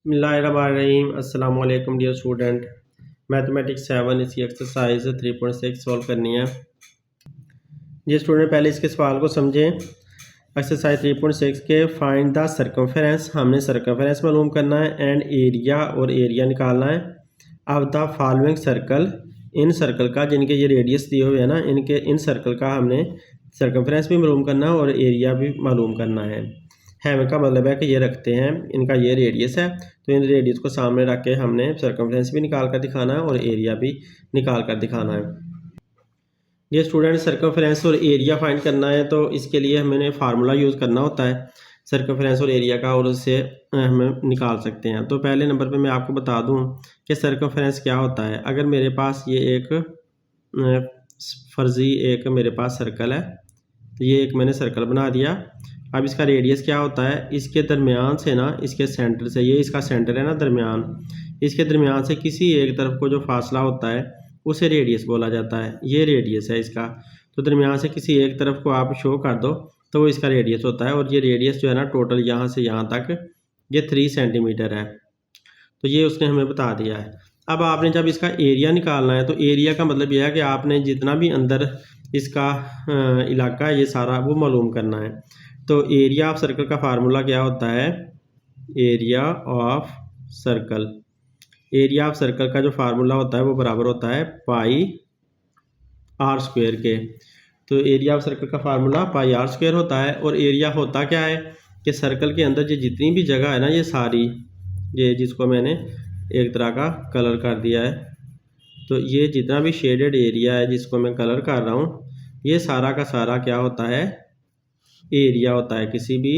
बिस्मिल्लाहिर्रहमानिर्रहीम अस्सलाम वालेकुम डियर स्टूडेंट। मैथमेटिक्स 7 इसकी एक्सरसाइज 3.6 सॉल्व करनी है। ये स्टूडेंट पहले इसके सवाल को समझें। एक्सरसाइज 3.6 के फाइंड द सर्कमफेरेंस, हमने सर्कमफेरेंस मालूम करना है एंड एरिया और एरिया निकालना है। अब the following circle, in circle का जिनके ये रेडियस दिए हुए हैं ना, इनके इन सर्कल का हमने सर्कमफेरेंस भी मालूम करना है और एरिया भी मालूम करना है। का मतलब है कि ये रखते हैं, इनका ये रेडियस है, तो इन रेडियस को सामने रख के हमने सर्कमफ्रेंस भी निकाल कर दिखाना है और एरिया भी निकाल कर दिखाना है। ये स्टूडेंट सर्कमफ्रेंस और एरिया फाइंड करना है तो इसके लिए हमें फार्मूला यूज़ करना होता है सर्कमफ्रेंस और एरिया का, और उससे हम निकाल सकते हैं। तो पहले नंबर पे मैं आपको बता दूं कि सर्कमफ्रेंस क्या होता है। अगर मेरे पास ये एक फर्जी एक मेरे पास सर्कल है, तो ये एक मैंने सर्कल बना दिया। अब इसका रेडियस क्या होता है, इसके दरमियान से ना, इसके सेंटर से, ये इसका सेंटर है ना दरमियान, इसके दरमियान से किसी एक तरफ को जो फासला होता है उसे रेडियस बोला जाता है। ये रेडियस है इसका, तो दरमियान से किसी एक तरफ को आप शो कर दो तो वो इसका रेडियस होता है। और ये रेडियस जो है ना टोटल यहाँ से यहाँ तक ये 3 सेंटीमीटर है। तो ये उसने हमें बता दिया है। अब आपने जब इसका एरिया निकालना है तो एरिया का मतलब यह है कि आपने जितना भी अंदर इसका इलाका है ये सारा वो मालूम करना है। तो एरिया ऑफ सर्कल का फार्मूला क्या होता है, area of circle, area of circle का जो फार्मूला होता है वो बराबर होता है पाई आर स्क्वायर के। तो एरिया ऑफ सर्कल का फार्मूला पाई आर स्क्वायर होता है। और एरिया होता क्या है कि सर्कल के अंदर ये जितनी भी जगह है ना, ये सारी, ये जिसको मैंने एक तरह का कलर कर दिया है, तो ये जितना भी शेडेड एरिया है जिसको मैं कलर कर रहा हूँ, ये सारा का सारा क्या होता है, एरिया होता है। किसी भी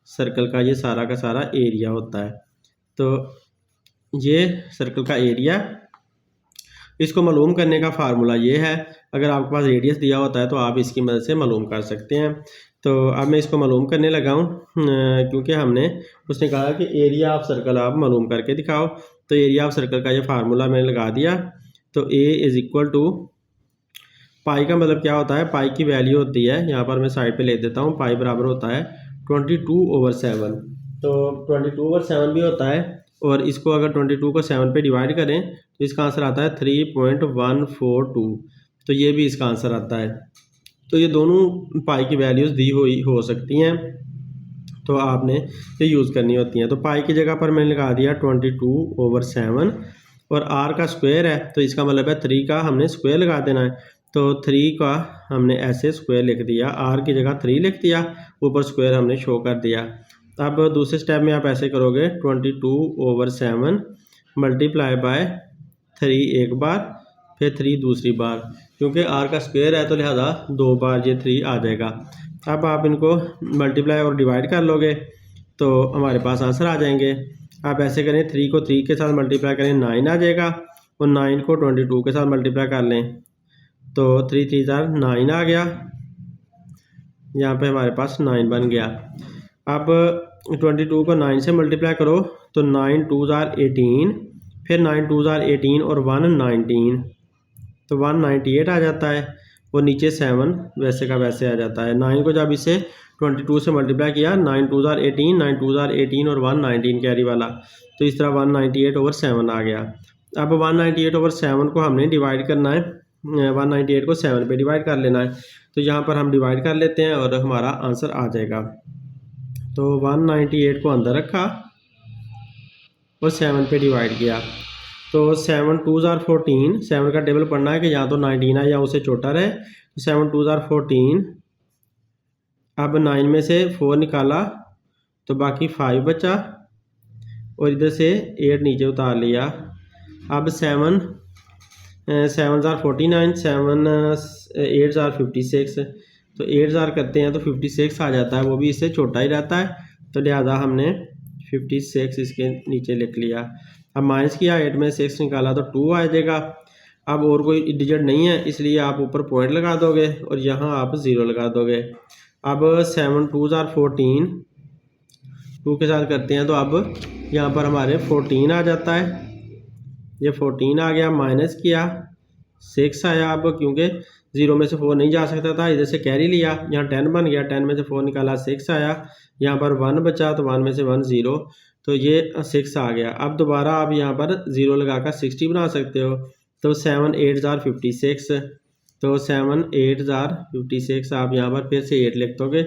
सर्कल का ये सारा का सारा एरिया होता है। तो ये सर्कल का एरिया, इसको मालूम करने का फार्मूला ये है। अगर आपके पास रेडियस दिया होता है तो आप इसकी मदद से मालूम कर सकते हैं। तो अब मैं इसको मालूम करने लगा हूँ क्योंकि उसने कहा कि एरिया ऑफ सर्कल आप मालूम करके दिखाओ। तो एरिया ऑफ सर्कल का ये फार्मूला मैंने लगा दिया। तो ए इज़ इक्वल टू पाई का मतलब क्या होता है, पाई की वैल्यू होती है, यहाँ पर मैं साइड पे लिख देता हूँ, पाई बराबर होता है 22/7। तो 22/7 भी होता है। और इसको अगर 22 को 7 पे डिवाइड करें तो इसका आंसर आता है 3.142। तो ये भी इसका आंसर आता है। तो ये दोनों पाई की वैल्यूज़ दी हुई हो सकती हैं, तो आपने ये यूज़ करनी होती हैं। तो पाई की जगह पर मैंने लगा दिया 22/7 और आर का स्क्वायर है, तो इसका मतलब है 3 का हमने स्क्वायर लगा देना है। तो 3 का हमने ऐसे स्क्वायर लिख दिया, आर की जगह 3 लिख दिया, ऊपर स्क्वायर हमने शो कर दिया। अब दूसरे स्टेप में आप ऐसे करोगे 22/7 मल्टीप्लाई बाय 3 एक बार, फिर 3 दूसरी बार, क्योंकि आर का स्क्वायर है तो लिहाजा 2 बार ये 3 आ जाएगा। अब आप इनको मल्टीप्लाई और डिवाइड कर लोगे तो हमारे पास आंसर आ जाएंगे। आप ऐसे करें, 3 को 3 के साथ मल्टीप्लाई करें 9 आ जाएगा, और 9 को 22 के साथ मल्टीप्लाई कर लें तो 3 3 9 आ गया, यहाँ पे हमारे पास 9 बन गया। अब 22 को 9 से मल्टीप्लाई करो तो 9 2 18, फिर 9 2 18 और 1 19, तो 198 आ जाता है, और नीचे 7 वैसे का वैसे आ जाता है। 9 को जब इसे 22 से मल्टीप्लाई किया, 9 2 18, 9 2 18 और 1 19 कैरी वाला, तो इस तरह 198/7 आ गया। अब 198/7 को हमने डिवाइड करना है, 198 को 7 पे डिवाइड कर लेना है। तो यहाँ पर हम डिवाइड कर लेते हैं और हमारा आंसर आ जाएगा। तो 198 को अंदर रखा और 7 पे डिवाइड किया, तो 7 2 14, 7 का टेबल पढ़ना है कि या तो 19 है या उससे छोटा रहे। तो 7 2 14, अब 9 में से 4 निकाला तो बाकी 5 बचा, और इधर से 8 नीचे उतार लिया। अब 7 7 49, 7 8 56, तो 8 करते हैं तो 56 आ जाता है, वो भी इससे छोटा ही रहता है, तो लिहाजा हमने 56 इसके नीचे लिख लिया। अब माइनस किया, 8 में 6 निकाला तो 2 आ जाएगा। अब और कोई डिजिट नहीं है, इसलिए आप ऊपर पॉइंट लगा दोगे और यहाँ आप 0 लगा दोगे। अब 7 2 14, 2 के साथ करते हैं तो अब यहाँ पर हमारे 14 आ जाता है, ये 14 आ गया। माइनस किया, 6 आया, अब क्योंकि 0 में से 4 नहीं जा सकता था, इधर से कैरी लिया, यहाँ 10 बन गया, 10 में से 4 निकाला 6 आया, यहाँ पर 1 बचा तो 1 में से 1 0, तो ये 6 आ गया। अब दोबारा आप यहाँ पर 0 लगाकर 60 बना सकते हो। तो 7 8 जार 56, तो 7 8 जार 56 आप यहाँ पर फिर से 8 लिख दोगे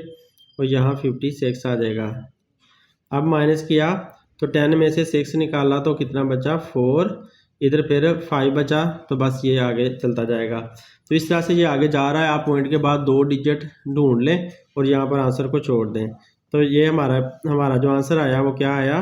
और यहाँ 56 आ जाएगा। अब माइनस किया तो 10 में से 6 निकाला तो कितना बचा 4, इधर फिर 5 बचा, तो बस ये आगे चलता जाएगा। तो इस तरह से ये आगे जा रहा है। आप पॉइंट के बाद 2 डिजिट ढूंढ लें और यहाँ पर आंसर को छोड़ दें। तो ये हमारा जो आंसर आया वो क्या आया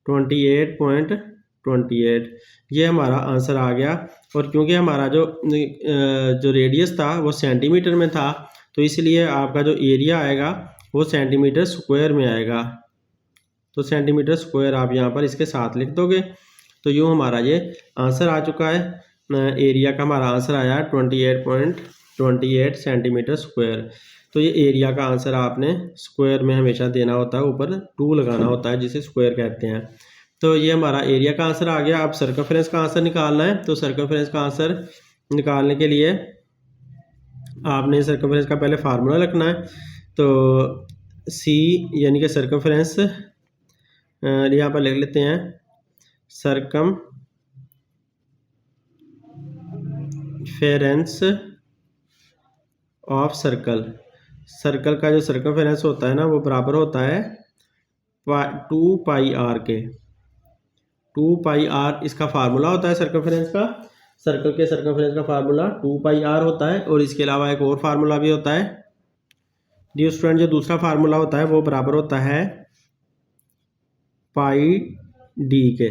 28.28, ये हमारा आंसर आ गया। और क्योंकि हमारा जो रेडियस था वो सेंटीमीटर में था, तो इसलिए आपका जो एरिया आएगा वो सेंटीमीटर स्क्वायर में आएगा। तो सेंटीमीटर स्क्वायर आप यहाँ पर इसके साथ लिख दोगे। तो यूँ हमारा ये आंसर आ चुका है। एरिया का हमारा आंसर आया 28.28 सेंटीमीटर स्क्वायर। तो ये एरिया का आंसर आपने स्क्वायर में हमेशा देना होता है, ऊपर 2 लगाना होता है जिसे स्क्वायर कहते हैं। तो ये हमारा एरिया का आंसर आ गया। अब सर्कमफ्रेंस का आंसर निकालना है। तो सर्कमफ्रेंस का आंसर निकालने के लिए आपने सर्कमफ्रेंस का पहले फार्मूला रखना है। तो सी यानी कि सर्कमफ्रेंस यहाँ पर लिख लेते हैं, सर्कमफेरेंस ऑफ सर्कल। सर्कल का जो सर्कमफेरेंस होता है ना वो बराबर होता है 2 पाई आर के। 2 पाई आर इसका फार्मूला होता है सर्कमफेरेंस का। सर्कल के सर्कमफेरेंस का फार्मूला 2 पाई आर होता है। और इसके अलावा एक और फार्मूला भी होता है डियर स्टूडेंट, जो दूसरा फार्मूला होता है वो बराबर होता है पाई डी के।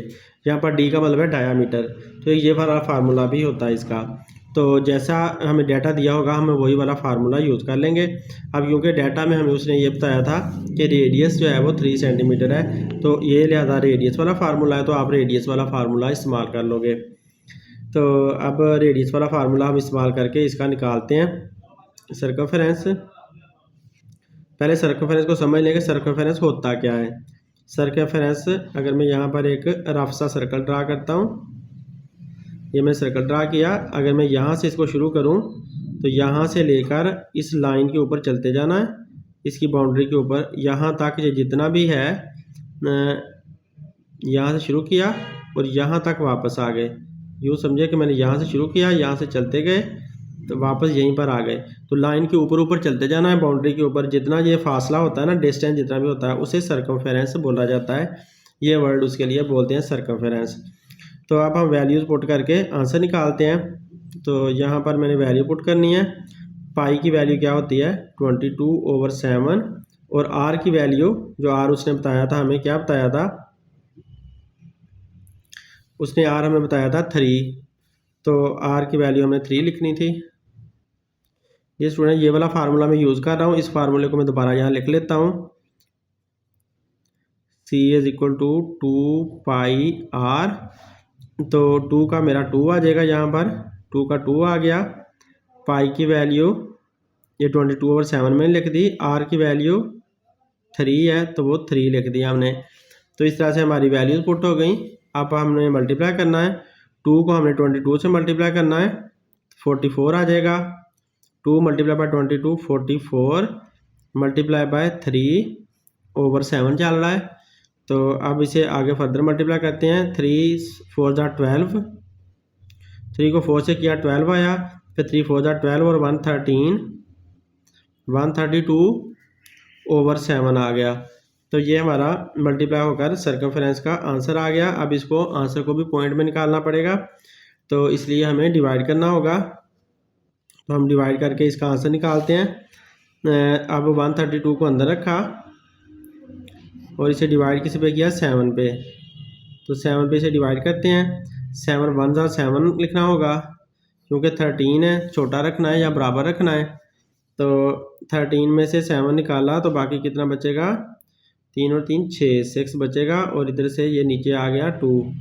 यहाँ पर डी का मतलब है डायामीटर। तो ये वाला फार्मूला भी होता है इसका। तो जैसा हमें डाटा दिया होगा हमें वही वाला फार्मूला यूज़ कर लेंगे। अब क्योंकि डाटा में हमें उसने ये बताया था कि रेडियस जो है वो 3 सेंटीमीटर है, तो ये लिहाजा रेडियस वाला फार्मूला है, तो आप रेडियस वाला फार्मूला इस्तेमाल कर लोगे। तो अब रेडियस वाला फार्मूला हम इस्तेमाल करके इसका निकालते हैं सर्कमफेरेंस। पहले सर्कमफेरेंस को समझ लेंगे सर्कमफेरेंस होता क्या है। सर्कमफेरेंस, अगर मैं यहाँ पर एक रफ सा सर्कल ड्रा करता हूँ, ये मैंने सर्कल ड्रा किया। अगर मैं यहाँ से इसको शुरू करूँ तो यहाँ से लेकर इस लाइन के ऊपर चलते जाना है, इसकी बाउंड्री के ऊपर यहाँ तक ये जितना भी है, यहाँ से शुरू किया और यहाँ तक वापस आ गए। यूँ समझे कि मैंने यहाँ से शुरू किया, यहाँ से चलते गए तो वापस यहीं पर आ गए। तो लाइन के ऊपर ऊपर चलते जाना है, बाउंड्री के ऊपर जितना ये फासला होता है ना, डिस्टेंस जितना भी होता है उसे सर्कमफेरेंस बोला जाता है। ये वर्ड उसके लिए बोलते हैं सर्कमफेरेंस। तो अब हम वैल्यूज़ पुट करके आंसर निकालते हैं। तो यहाँ पर मैंने वैल्यू पुट करनी है। पाई की वैल्यू क्या होती है 22/7 और आर की वैल्यू जो आर उसने बताया था, हमें क्या बताया था, उसने आर हमें बताया था 3। तो आर की वैल्यू हमें 3 लिखनी थी। ये स्टूडेंट ये वाला फार्मूला मैं यूज़ कर रहा हूँ। इस फार्मूले को मैं दोबारा यहाँ लिख लेता हूँ। C = 2 pi are. तो 2 का मेरा 2 आ जाएगा, यहाँ पर 2 का 2 आ गया। पाई की वैल्यू ये 22/7 में लिख दी। आर की वैल्यू 3 है तो वो 3 लिख दिया हमने। तो इस तरह से हमारी वैल्यूज पुट हो गई। अब हमने मल्टीप्लाई करना है। 2 को हमने 22 से मल्टीप्लाई करना है, 44 आ जाएगा। 2 × 22 44 मल्टीप्लाई बाय 3/7 चल रहा है। तो अब इसे आगे फर्दर मल्टीप्लाई करते हैं। 3 4 = 12, 3 को 4 से किया 12 आया, फिर 3 4 = 12 और 132/7 आ गया। तो ये हमारा मल्टीप्लाई होकर सर्कमफेरेंस का आंसर आ गया। अब इसको आंसर को भी पॉइंट में निकालना पड़ेगा, तो इसलिए हमें डिवाइड करना होगा। तो हम डिवाइड करके इसका आंसर निकालते हैं। अब 132 को अंदर रखा और इसे डिवाइड किस पे किया 7 पे। तो 7 पे इसे डिवाइड करते हैं। 7 1 = 7 लिखना होगा, क्योंकि 13 है, छोटा रखना है या बराबर रखना है। तो 13 में से 7 निकाला तो बाकी कितना बचेगा, 3 और 3 6 बचेगा। और इधर से ये नीचे आ गया 2,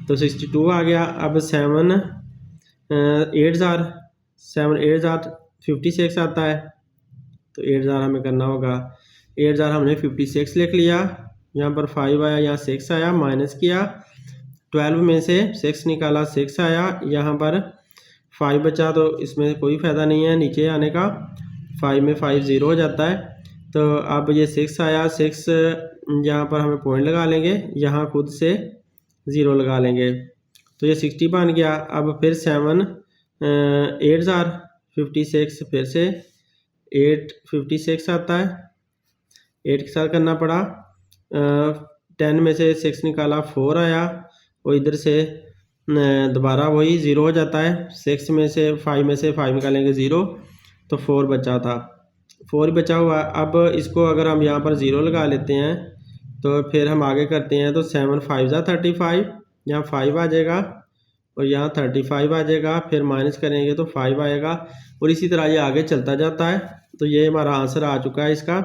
तो 62 आ गया। अब 7 8 जार 56 आता है। तो 8 जार हमें करना होगा। 8 जार हमने 56 लिख लिया। यहाँ पर 5 आया, यहाँ 6 आया, माइनस किया। 12 में से 6 निकाला, 6 आया। यहाँ पर 5 बचा, तो इसमें कोई फ़ायदा नहीं है नीचे आने का। 5 में 5 0 हो जाता है। तो अब ये 6 आया, 6 यहाँ पर हमें पॉइंट लगा लेंगे, यहाँ खुद से 0 लगा लेंगे। तो ये 60 बन गया। अब फिर 7 8 ज़ार 56, फिर से 856 आता है, 8 के साथ करना पड़ा। 10 में से 6 निकाला 4 आया, और इधर से दोबारा वही 0 हो जाता है। 6 में से 5 निकालेंगे 0, तो 4 बचा था, 4 ही बचा हुआ। अब इसको अगर हम यहाँ पर 0 लगा लेते हैं तो फिर हम आगे करते हैं, तो 7 5 ज़ा 35, यहाँ 5 आ जाएगा और यहाँ 35 आ जाएगा, फिर माइनस करेंगे तो 5 आएगा, और इसी तरह ये आगे चलता जाता है। तो ये हमारा आंसर आ चुका है इसका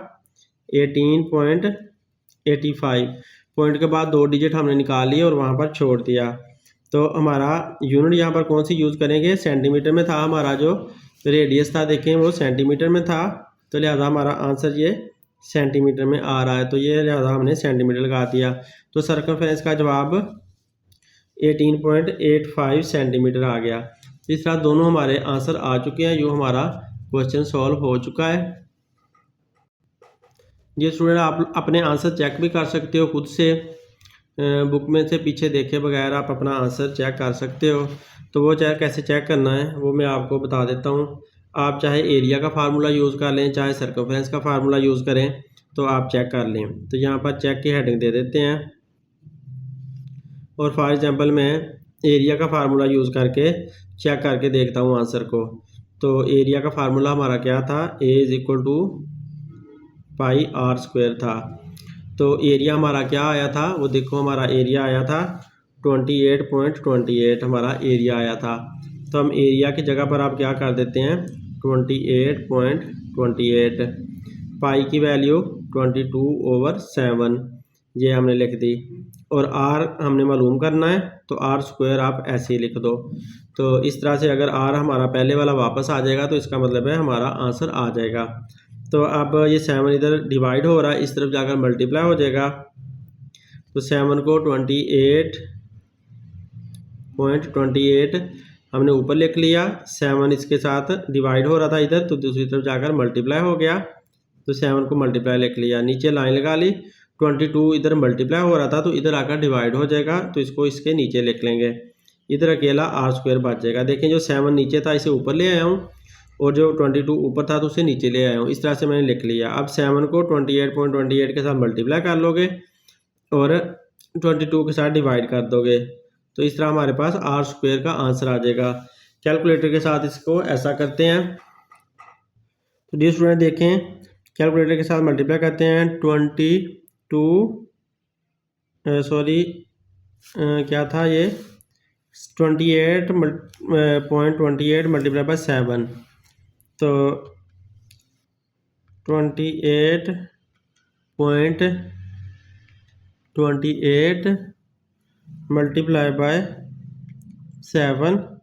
18.85। पॉइंट के बाद 2 डिजिट हमने निकाल लिए और वहाँ पर छोड़ दिया। तो हमारा यूनिट यहाँ पर कौन सी यूज़ करेंगे, सेंटीमीटर में था हमारा जो रेडियस था, देखें वो सेंटीमीटर में था, तो लिहाजा हमारा आंसर ये सेंटीमीटर में आ रहा है, तो ये लिहाजा हमने सेंटीमीटर लगा दिया। तो सर्कमफ्रेंस का जवाब 18.85 सेंटीमीटर आ गया। इस तरह दोनों हमारे आंसर आ चुके हैं, यूँ हमारा क्वेश्चन सॉल्व हो चुका है। ये स्टूडेंट आप अपने आंसर चेक भी कर सकते हो खुद से, बुक में से पीछे देखे बगैर आप अपना आंसर चेक कर सकते हो। तो वो कैसे चेक करना है वो मैं आपको बता देता हूँ। आप चाहे एरिया का फार्मूला यूज़ कर लें, चाहे सर्कमफ्रेंस का फार्मूला यूज़ करें, तो आप चेक कर लें। तो यहाँ पर चेक की हेडिंग दे देते हैं, और फॉर एग्जांपल मैं एरिया का फार्मूला यूज़ करके चेक करके देखता हूँ आंसर को। तो एरिया का फार्मूला हमारा क्या था, A = पाई r स्क्वायर था। तो एरिया हमारा क्या आया था, वो देखो हमारा एरिया आया था 28.28 हमारा एरिया आया था। तो हम एरिया की जगह पर आप क्या कर देते हैं 28.28, पाई की वैल्यू 22/7 ये हमने लिख दी, और r हमने मालूम करना है, तो r स्क्वायर आप ऐसे ही लिख दो। तो इस तरह से अगर r हमारा पहले वाला वापस आ जाएगा तो इसका मतलब है हमारा आंसर आ जाएगा। तो अब ये 7 इधर डिवाइड हो रहा है, इस तरफ जाकर मल्टीप्लाई हो जाएगा। तो 7 को 28.28 हमने ऊपर लिख लिया, 7 इसके साथ डिवाइड हो रहा था इधर, तो दूसरी तरफ जाकर मल्टीप्लाई हो गया, तो 7 को मल्टीप्लाई लिख लिया, नीचे लाइन लगा ली। 22 इधर मल्टीप्लाई हो रहा था, तो इधर आकर डिवाइड हो जाएगा, तो इसको इसके नीचे लिख लेंगे, इधर अकेला r स्क्वायर बच जाएगा। देखें जो 7 नीचे था इसे ऊपर ले आया हूँ, और जो 22 ऊपर था तो उसे नीचे ले आया हूँ, इस तरह से मैंने लिख लिया। अब 7 को 28.28 के साथ मल्टीप्लाई कर लोगे और 22 के साथ डिवाइड कर दोगे, तो इस तरह हमारे पास r स्क्वायर का आंसर आ जाएगा। कैलकुलेटर के साथ इसको ऐसा करते हैं। तो डियर स्टूडेंट देखें, कैलकुलेटर के साथ मल्टीप्लाई करते हैं, क्या था ये 28.28 मल्टीप्लाई बाय 7, तो 28.28 मल्टीप्लाई बाय 7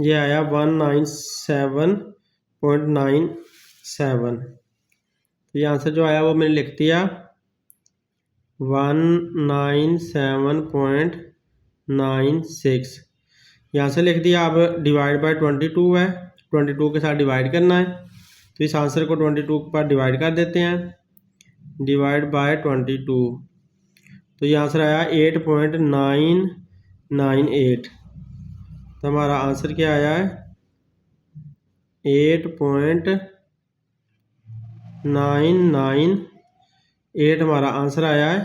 ये आया 197.97। तो ये आंसर जो आया वो मैंने लिख दिया 197.96 यहाँ से लिख दिया। अब डिवाइड बाय 22 है, 22 के साथ डिवाइड करना है, तो इस आंसर को 22 पर डिवाइड कर देते हैं, डिवाइड बाय 22, तो ये आंसर आया 8.998। तो हमारा आंसर क्या आया है 8.998 हमारा आंसर आया है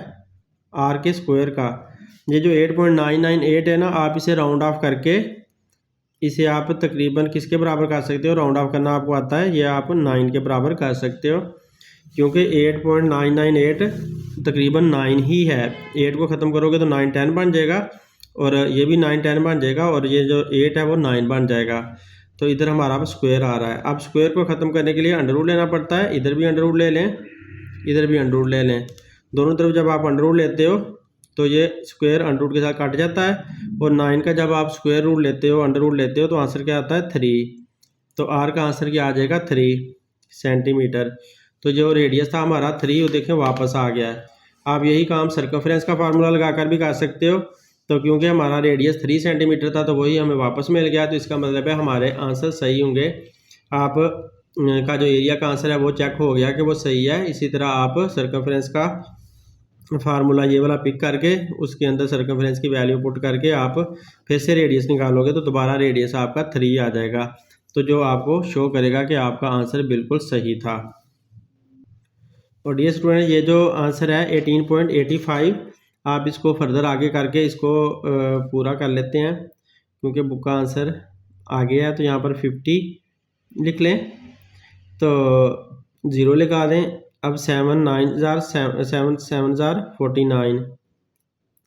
r के स्क्वायर का। ये जो 8.998 है ना, आप इसे राउंड ऑफ करके इसे आप तकरीबन किसके बराबर कर सकते हो, राउंड ऑफ करना आपको आता है, ये आप 9 के बराबर कर सकते हो, क्योंकि 8.998 तकरीबन 9 ही है। 8 को ख़त्म करोगे तो 9 10 बन जाएगा, और ये भी 9 10 बन जाएगा, और ये जो 8 है वो 9 बन जाएगा। तो इधर हमारा अब स्क्वायर आ रहा है। अब स्क्वायर को ख़त्म करने के लिए अंडर रूट लेना पड़ता है, इधर भी अंडर रूट ले लें, इधर भी अंडर रूट ले लें। दोनों तरफ जब आप अंडर रूट लेते हो तो ये स्क्वायर अंडर रूट के साथ कट जाता है, और 9 का जब आप स्क्वायर रूट लेते हो, अंडर रूट लेते हो, तो आंसर क्या आता है 3। तो r का आंसर क्या आ जाएगा 3 सेंटीमीटर। तो जो रेडियस था हमारा 3 वो देखें वापस आ गया है। आप यही काम सर्कमफ्रेंस का फार्मूला लगाकर भी कर सकते हो। तो क्योंकि हमारा रेडियस 3 सेंटीमीटर था तो वही हमें वापस मिल गया, तो इसका मतलब है हमारे आंसर सही होंगे। आप का जो एरिया का आंसर है वो चेक हो गया कि वो सही है। इसी तरह आप सर्कमफ्रेंस का फार्मूला ये वाला पिक करके उसके अंदर सर्कमफ्रेंस की वैल्यू पुट करके आप फिर से रेडियस निकालोगे तो दोबारा रेडियस आपका 3 आ जाएगा, तो जो आपको शो करेगा कि आपका आंसर बिल्कुल सही था। और डियर स्टूडेंट, ये जो आंसर है 18.85, आप इसको फर्दर आगे करके इसको पूरा कर लेते हैं, क्योंकि बुक का आंसर आगे है। तो यहाँ पर 50 लिख लें, तो 0 लगा दें। अब 7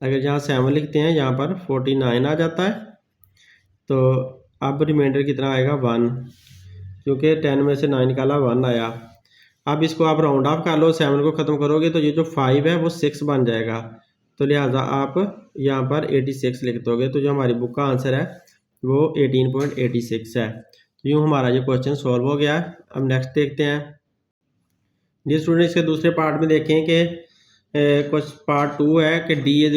अगर यहाँ 7 लिखते हैं, यहाँ पर 49 आ जाता है। तो अब रिमाइंडर कितना आएगा 1, क्योंकि 10 में से 9 निकाला 1 आया। अब इसको आप राउंड ऑफ कर लो, 7 को ख़त्म करोगे तो ये जो 5 है वो 6 बन जाएगा, तो लिहाजा आप यहाँ पर 86 लिख दोगे। तो जो हमारी बुक का आंसर है वो 18.86 है। तो यूँ हमारा ये क्वेश्चन सॉल्व हो गया। अब नेक्स्ट देखते हैं। जी स्टूडेंट, इसके दूसरे पार्ट में देखें कि कुछ पार्ट 2 है कि d =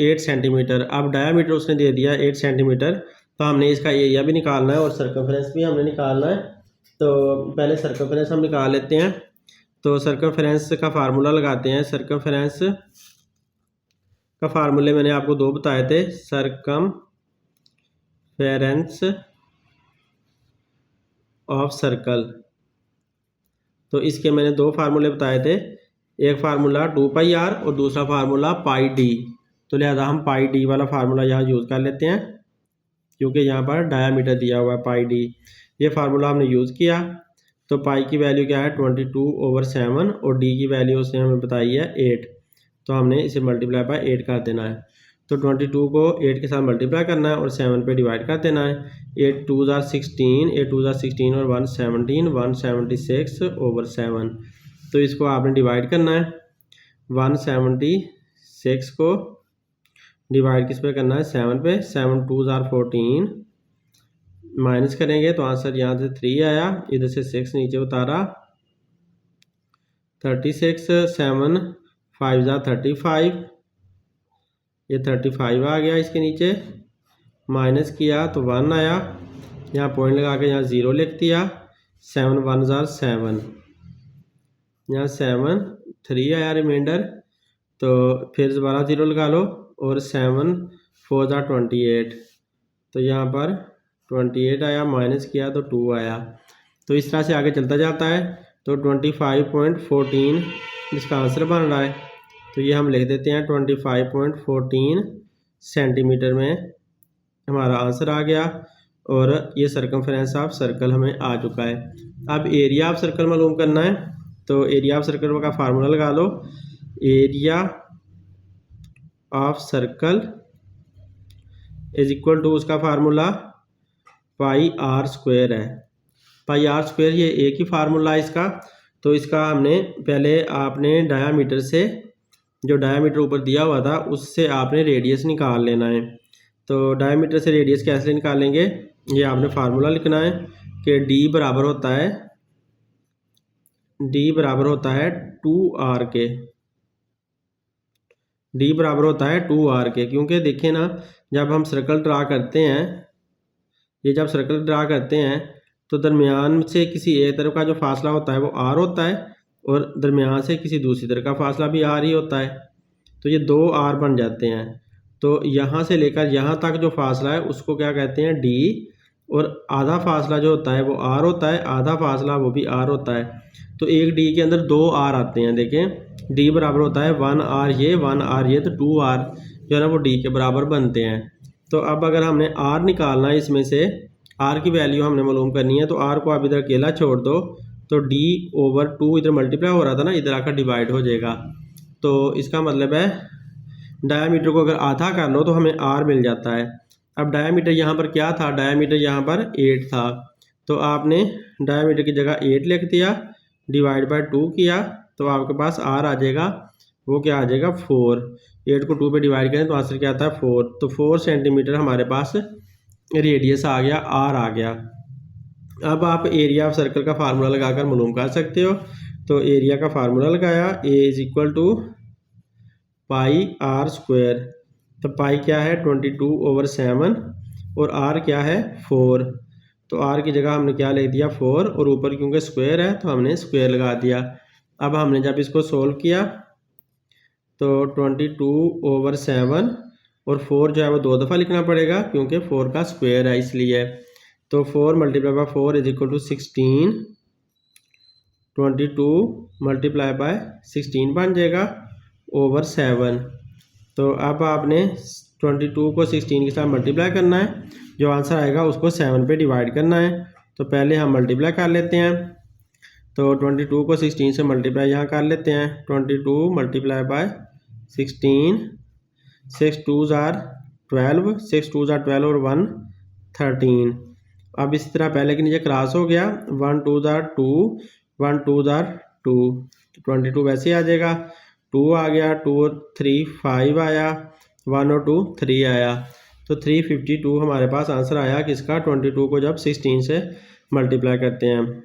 8 सेंटीमीटर। अब डायामीटर उसने दे दिया 8 सेंटीमीटर, तो हमने इसका एरिया भी निकालना है और सर्कमफ्रेंस भी हमने निकालना है। तो पहले सर्कमफ्रेंस हम निकाल लेते हैं। तो सर्कमफ्रेंस का फार्मूला लगाते हैं। सर्कमफ्रेंस का फार्मूले मैंने आपको 2 बताए थे, सर्कमफेरेंस ऑफ सर्कल। तो इसके मैंने 2 फार्मूले बताए थे, एक फार्मूला 2πr और दूसरा फार्मूला πd। तो लिहाजा हम πd वाला फार्मूला यहाँ यूज़ कर लेते हैं, क्योंकि यहाँ पर डायामीटर दिया हुआ है πd। ये फार्मूला हमने यूज़ किया। तो पाई की वैल्यू क्या है 22/7 और d की वैल्यू उसने हमें बताई है 8। तो हमने इसे मल्टीप्लाई बाय 8 कर देना है। तो 22 को 8 के साथ मल्टीप्लाई करना है और 7 पे डिवाइड कर देना है। 8 2 ज़ार 16, 8 2 ज़ार 16 और 1 17, 176/7। तो इसको आपने डिवाइड करना है। 176 को डिवाइड किस पे करना है 7 पे। 7 2 ज़ार 14, माइनस करेंगे तो आंसर यहाँ से 3 आया, इधर से 6 नीचे उतारा, 36। 7 5 ज़ार 35, ये 35 आ गया। इसके नीचे माइनस किया तो 1 आया, यहाँ पॉइंट लगा के यहाँ 0 लिख दिया। 7 1 ज़ार 7, यहाँ 7 3 आया रिमाइंडर। तो फिर दोबारा 0 लगा लो और 7 4 ज़ार 28, तो यहाँ पर 28 आया, माइनस किया तो 2 आया। तो इस तरह से आगे चलता जाता है। तो 25.14 इसका आंसर बन रहा है। तो ये हम लिख देते हैं 25.14 सेंटीमीटर में हमारा आंसर आ गया। और ये सर्कमफ्रेंस ऑफ सर्कल हमें आ चुका है। अब एरिया ऑफ सर्कल मालूम करना है। तो एरिया ऑफ सर्कल का फार्मूला लगा लो। Area of circle is equal to, उसका फार्मूला πr² है। πr², ये एक ही फार्मूला है इसका। तो इसका हमने पहले आपने डायामीटर से, जो डायामीटर ऊपर दिया हुआ था उससे आपने रेडियस निकाल लेना है। तो डायामीटर से रेडियस कैसे निकालेंगे, ये आपने फार्मूला लिखना है कि d बराबर होता है 2r के। d बराबर होता है 2r के, क्योंकि देखिए ना, जब हम सर्कल ड्रा करते हैं, ये जब सर्कल ड्रा करते हैं तो दरमियान से किसी एक तरफ का जो फासला होता है वो r होता है और दरमियान से किसी दूसरी तरफ का फासला भी r ही होता है। तो ये 2r बन जाते हैं। तो यहाँ से लेकर यहाँ तक जो फासला है उसको क्या कहते हैं d, और आधा फासला जो होता है वो r होता है, आधा फासला वो भी r होता है। तो एक d के अंदर 2 r आते हैं। देखें, d बराबर होता है 1r ये, 1r ये, तो 2r जो है ना वो d के बराबर बनते हैं। तो अब अगर हमने r निकालना है, इसमें से r की वैल्यू हमने मालूम करनी है, तो r को आप इधर अकेला छोड़ दो तो d/2 इधर मल्टीप्लाई हो रहा था ना, इधर आकर डिवाइड हो जाएगा। तो इसका मतलब है डायामीटर को अगर आधा कर लो तो हमें r मिल जाता है। अब डायामीटर यहाँ पर क्या था, डायामीटर यहाँ पर 8 था। तो आपने डायामीटर की जगह 8 लिख दिया, डिवाइड बाय 2 किया, तो आपके पास r आ जाएगा, वो क्या आ जाएगा 4। 8 को 2 पे डिवाइड करें तो आंसर क्या आता है 4। तो 4 सेंटीमीटर हमारे पास रेडियस आ गया, r आ गया। अब आप एरिया ऑफ सर्कल का फार्मूला लगाकर मालूम कर सकते हो। तो एरिया का फार्मूला लगाया, a is equal to πr²। तो पाई क्या है 22/7 और r क्या है 4। तो आर की जगह हमने क्या लिख दिया 4, और ऊपर क्योंकि स्क्वायर है तो हमने स्क्वायर लगा दिया। अब हमने जब इसको सोल्व किया तो 22/7, और 4 जो है वो 2 दफ़ा लिखना पड़ेगा क्योंकि 4 का स्क्वायर है इसलिए। तो 4 × 4 = 16, 22 × 16 बन जाएगा ओवर 7। तो अब आपने 22 को 16 के साथ मल्टीप्लाई करना है, जो आंसर आएगा उसको 7 पे डिवाइड करना है। तो पहले हम मल्टीप्लाई कर लेते हैं, तो 22 को 16 से मल्टीप्लाई यहाँ कर लेते हैं। 22 × 16, 6 2s are 12, 6 2s are 12 और 1 13। अब इस तरह पहले के नीचे क्रॉस हो गया, 1 2s are 2, 1 2s are 2, 22 वैसे आ जाएगा। 2 आ गया, 2 और 3 5 आया, 1 और 2 3 आया, तो 352 हमारे पास आंसर आया किसका, 22 को जब 16 से मल्टीप्लाई करते हैं।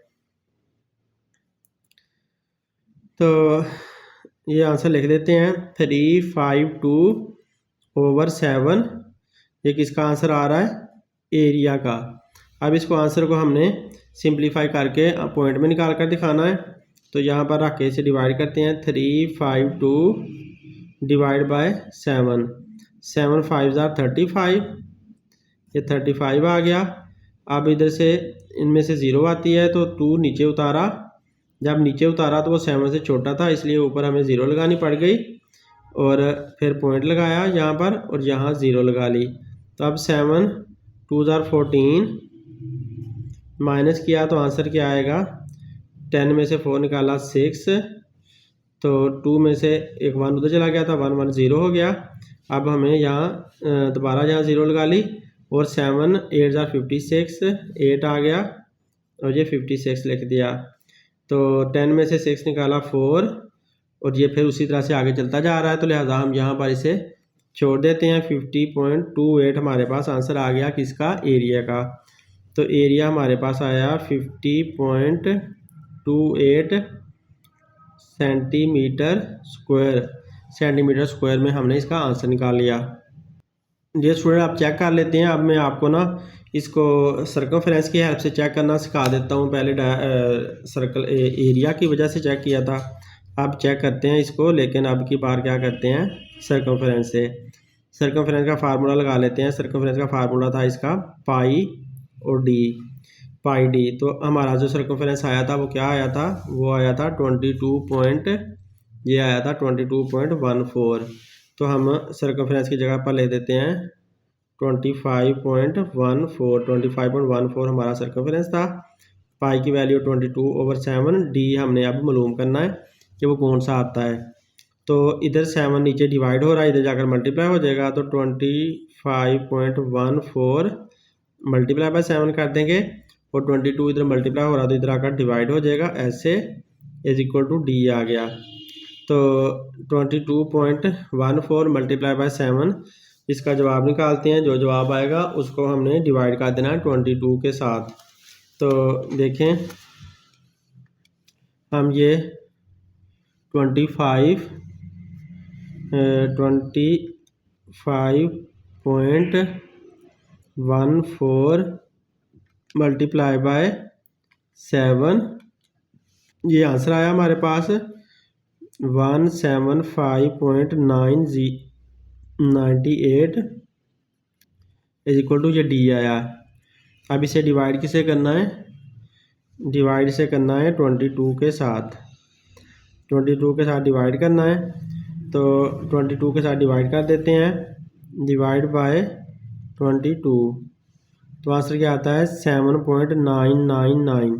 तो ये आंसर लिख देते हैं 352/7, ये किसका आंसर आ रहा है, एरिया का। अब इसको आंसर को हमने सिंप्लीफाई करके पॉइंट में निकाल कर दिखाना है। तो यहाँ पर रख के इसे डिवाइड करते हैं, 352 / 7, 7 5s are 35, ये 35 आ गया। अब इधर से इनमें से 0 आती है तो 2 नीचे उतारा, जब नीचे उतारा तो वो 7 से छोटा था इसलिए ऊपर हमें 0 लगानी पड़ गई, और फिर पॉइंट लगाया यहाँ पर और यहाँ 0 लगा ली। तो अब 7 2s are 14, माइनस किया तो आंसर क्या आएगा, 10 में से 4 निकाला 6, तो 2 में से एक 1 उधर चला गया था, 1 1 0 हो गया। अब हमें यहाँ दोबारा यहाँ 0 लगा ली, और 7 8s are 56, 8 आ गया और ये 56 लिख दिया। तो 10 में से 6 निकाला 4, और ये फिर उसी तरह से आगे चलता जा रहा है, तो लिहाजा हम यहाँ पर इसे छोड़ देते हैं। 50.28 हमारे पास आंसर आ गया किसका, एरिया का। तो एरिया हमारे पास आया 50.28 सेंटीमीटर स्क्वायर में हमने इसका आंसर निकाल लिया। ये स्टूडेंट आप चेक कर लेते हैं। अब मैं आपको ना इसको सर्कमफ्रेंस की हेल्प से चेक करना सिखा देता हूँ। पहले सर्कल एरिया की वजह से चेक किया था, अब चेक करते हैं इसको, लेकिन अब की बार क्या करते हैं सर्कमफ्रेंस से। सर्कमफ्रेंस का फार्मूला लगा लेते हैं। सर्कमफ्रेंस का फार्मूला था इसका पाई और डी, पाई डी। तो हमारा जो सर्कमफ्रेंस आया था वो क्या आया था, वो आया था 22.14। तो हम सर्कमफ्रेंस की जगह पर ले देते हैं 25.14 हमारा सर्कमफ्रेंस था। पाई की वैल्यू 22/7, डी हमने अब मालूम करना है कि वो कौन सा आता है। तो इधर 7 नीचे डिवाइड हो रहा है, इधर जाकर मल्टीप्लाई हो जाएगा, तो 25.14 × 7 कर देंगे, और 22 इधर मल्टीप्लाई हो रहा तो इधर आकर डिवाइड हो जाएगा, ऐसे = डी आ गया। तो 22.14 × 7 इसका जवाब निकालते हैं। जो जवाब आएगा उसको हमने डिवाइड कर देना है 22 के साथ। तो देखें हम ये 25.14 × 7, ये आंसर आया हमारे पास 175.98 = ये डी आया। अब इसे डिवाइड किसे करना है, डिवाइड से करना है 22 के साथ, 22 के साथ डिवाइड करना है। तो 22 के साथ डिवाइड कर देते हैं, डिवाइड बाय 22, तो आंसर क्या आता है 7.999।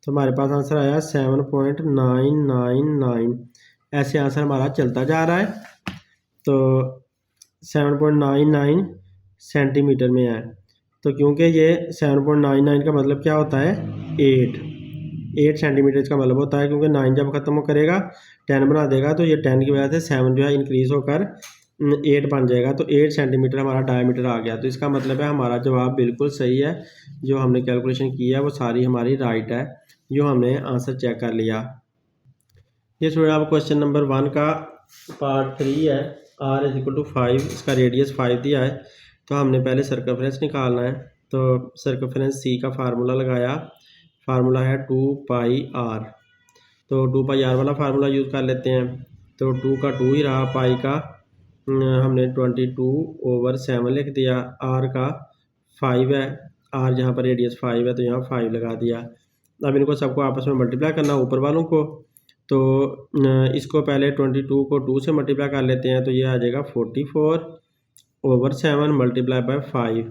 तो हमारे पास आंसर आया 7.999। ऐसे आंसर हमारा चलता जा रहा है। तो 7.99 सेंटीमीटर में है, तो क्योंकि ये 7.99 का मतलब क्या होता है 8 सेंटीमीटर इसका मतलब होता है, क्योंकि 9 जब ख़त्म करेगा 10 बना देगा, तो ये 10 की वजह से 7 जो है इंक्रीज़ होकर 8 बन जाएगा, तो 8 सेंटीमीटर हमारा डायमीटर आ गया। तो इसका मतलब है हमारा जवाब बिल्कुल सही है, जो हमने कैलकुलेशन की है वो सारी हमारी राइट है, जो हमने आंसर चेक कर लिया। ये स्टूडेंट आप क्वेश्चन नंबर 1 का पार्ट 3 है। r = 5, इसका रेडियस 5 दिया है, तो हमने पहले सर्कमफ्रेंस निकालना है। तो सर्कमफ्रेंस सी का फार्मूला लगाया, फार्मूला है 2πr। तो 2πr वाला फार्मूला यूज़ कर लेते हैं। तो 2 का 2 ही रहा, पाई का हमने 22/7 लिख दिया, आर का 5 है, आर जहाँ पर रेडियस 5 है तो यहाँ 5 लगा दिया। अब इनको सबको आपस में मल्टीप्लाई करना ऊपर वालों को। तो इसको पहले 22 को 2 से मल्टीप्लाई कर लेते हैं, तो ये आ जाएगा 44/7 मल्टीप्लाई बाय 5।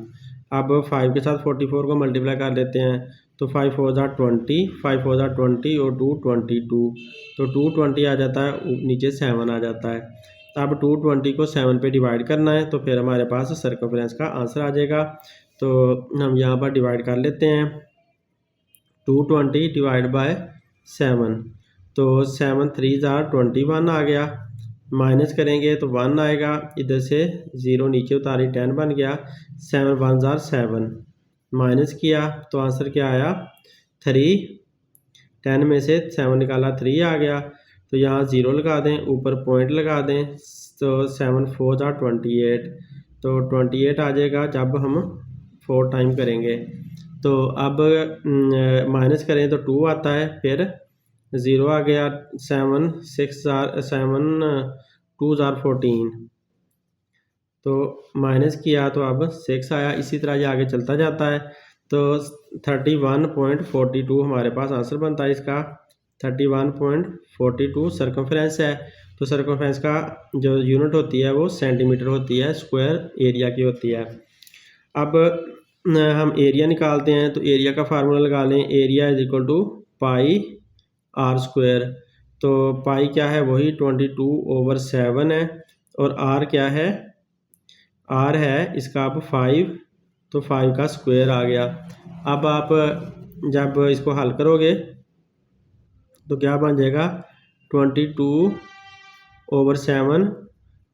अब 5 के साथ 44 को मल्टीप्लाई कर लेते हैं, तो 5 4 ज़ा 20, 5 4 ज़ा 20 और 2 22, तो 220 आ जाता है, नीचे 7 आ जाता है। अब 220 को 7 पे डिवाइड करना है, तो फिर हमारे पास सर्कमफ्रेंस का आंसर आ जाएगा। तो हम यहाँ पर डिवाइड कर लेते हैं, 220 डिवाइड बाय 7, तो 7 3 ज़ा 21 आ गया, माइनस करेंगे तो 1 आएगा, इधर से 0 नीचे उतारी 10 बन गया, 7 1 ज़ा 7, माइनस किया तो आंसर क्या आया 3, 10 में से 7 निकाला 3 आ गया, तो यहाँ 0 लगा दें, ऊपर पॉइंट लगा दें, तो 7 4 ज़ा 28, तो 28 आ जाएगा जब हम 4 टाइम करेंगे। तो अब माइनस करें तो 2 आता है, फिर 0 आ गया, 7 6 7 2 ज़ा 14, तो माइनस किया तो अब 6 आया। इसी तरह ये आगे चलता जाता है। तो 31.42 हमारे पास आंसर बनता है इसका, 31.42 सर्कमफ्रेंस है। तो सर्कमफ्रेंस का जो यूनिट होती है वो सेंटीमीटर होती है, स्क्वायर एरिया की होती है। अब हम एरिया निकालते हैं, तो एरिया का फार्मूला लगा लें, area is equal to pi are square. तो पाई क्या है, वही 22/7 है, और आर क्या है, आर है इसका अब 5, तो 5 का स्क्वायर आ गया। अब आप जब इसको हल करोगे तो क्या बन जाएगा, 22/7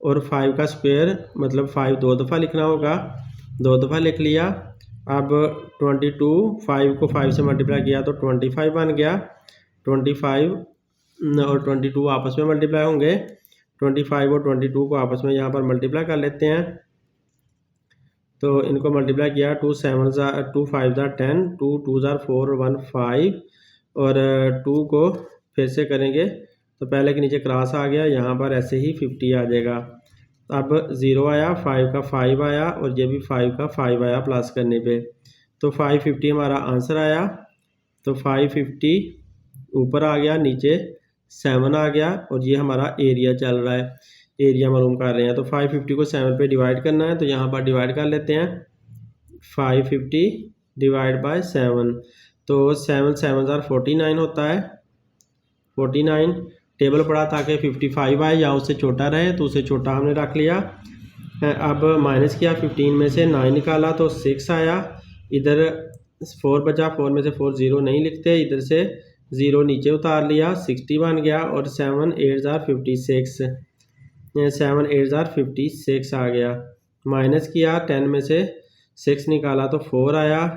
और 5 का स्क्वायर, मतलब 5 2 दफ़ा लिखना होगा, 2 दफ़ा लिख लिया। अब 22 5 को 5 से मल्टीप्लाई किया तो 25 बन गया, 25 और 22 आपस में मल्टीप्लाई होंगे, 25 और 22 को आपस में यहाँ पर मल्टीप्लाई कर लेते हैं। तो इनको मल्टीप्लाई किया, 2 7 ज़ा 2 5 ज़ा 10, 2 2 ज़ा 4 1 5, और 2 को फिर से करेंगे तो पहले के नीचे क्रॉस आ गया, यहाँ पर ऐसे ही 50 आ जाएगा। अब 0 आया, 5 का 5 आया, और ये भी 5 का 5 आया प्लस करने पे, तो 550 हमारा आंसर आया। तो 550 ऊपर आ गया, नीचे 7 आ गया, और ये हमारा एरिया चल रहा है, एरिया मालूम कर रहे हैं। तो 550 को 7 पे डिवाइड करना है, तो यहाँ पर डिवाइड कर लेते हैं, 550 डिवाइड बाय 7, तो 7 7 ज़ा 49 होता है, 49 टेबल पड़ा ताकि 55 आए या उससे छोटा रहे, तो उससे छोटा हमने रख लिया। अब माइनस किया, 15 में से 9 निकाला तो 6 आया, इधर 4 बचा, 4 में से 4 0 नहीं लिखते, इधर से 0 नीचे उतार लिया, 60 बन गया, और 7 8 ज़ा 56, 7 8 ज़ा 56 आ गया। माइनस किया, 10 में से 6 निकाला तो 4 आया,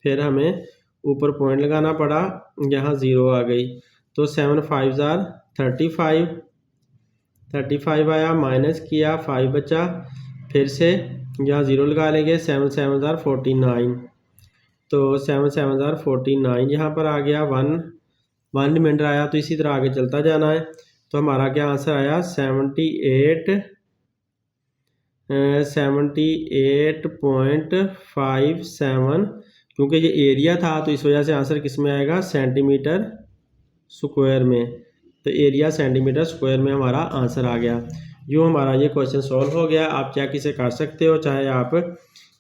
फिर हमें ऊपर पॉइंट लगाना पड़ा, यहाँ 0 आ गई, तो 7 5 ज़ा 35 आया, माइनस किया, 5 बचा, फिर से यहाँ 0 लगा लेंगे, 7 7 ज़ा 49, तो 7 7 ज़ा 49 यहाँ पर आ गया, 1 रिमाइंडर आया, तो इसी तरह आगे चलता जाना है। तो हमारा क्या आंसर आया, 78.57, क्योंकि ये एरिया था तो इस वजह से आंसर किस में आएगा, सेंटीमीटर स्क्वायर में, तो एरिया सेंटीमीटर स्क्वायर में हमारा आंसर आ गया। यूँ हमारा ये क्वेश्चन सॉल्व हो गया। आप चेक इसे कर सकते हो, चाहे आप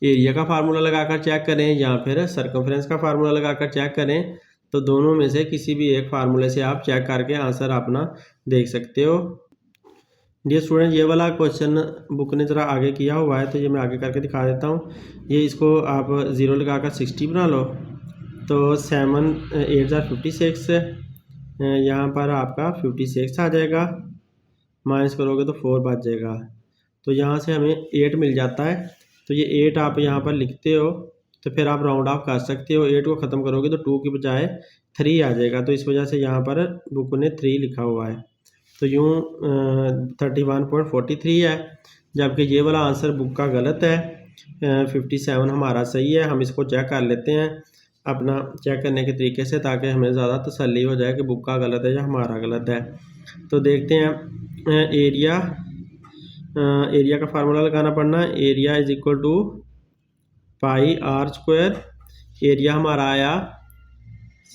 एरिया का फार्मूला लगाकर चेक करें या फिर सर्कमफ्रेंस का फार्मूला लगाकर चेक करें, तो दोनों में से किसी भी एक फार्मूले से आप चेक करके आंसर अपना देख सकते हो। डियर स्टूडेंट, ये वाला क्वेश्चन बुक ने ज़रा आगे किया हुआ है, तो ये मैं आगे करके दिखा देता हूँ। ये इसको आप 0 लगाकर 60 बना लो, तो 7 8 ज़ा 56, यहाँ पर आपका 56 आ जाएगा, माइनस करोगे तो 4 बच जाएगा, तो यहाँ से हमें 8 मिल जाता है। तो ये 8 आप यहाँ पर लिखते हो, तो फिर आप राउंड ऑफ कर सकते हो, 8 को ख़त्म करोगे तो 2 की बजाय 3 आ जाएगा, तो इस वजह से यहाँ पर बुक ने 3 लिखा हुआ है। तो यूँ 31.43 है, जबकि ये वाला आंसर बुक का गलत है। 57 हमारा सही है। हम इसको चेक कर लेते हैं अपना चेक करने के तरीके से, ताकि हमें ज़्यादा तसल्ली हो जाए कि बुक का गलत है या हमारा गलत है। तो देखते हैं एरिया का फार्मूला लगाना पड़ना। Area is equal to pi are square. Area हमारा आया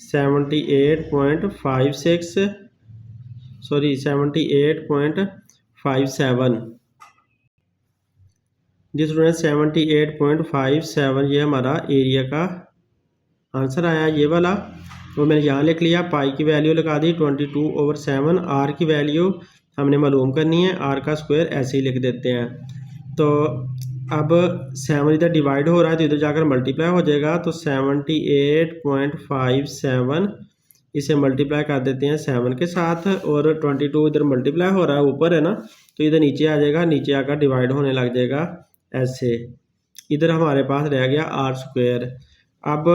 78.57 जी स्टूडेंट 78.57 ये हमारा एरिया का आंसर आया ये वाला। वो मैंने यहाँ लिख लिया, पाई की वैल्यू लगा दी 22/7। आर की वैल्यू हमने मालूम करनी है, आर का स्क्वायर ऐसे ही लिख देते हैं। तो अब 7 इधर डिवाइड हो रहा है तो इधर जाकर मल्टीप्लाई हो जाएगा। तो 78.57 इसे मल्टीप्लाई कर देते हैं 7 के साथ, और 22 इधर मल्टीप्लाई हो रहा है ऊपर है ना, तो इधर नीचे आ जाएगा, नीचे आकर डिवाइड होने लग जाएगा ऐसे। इधर हमारे पास रह गया आर स्क्वायर। अब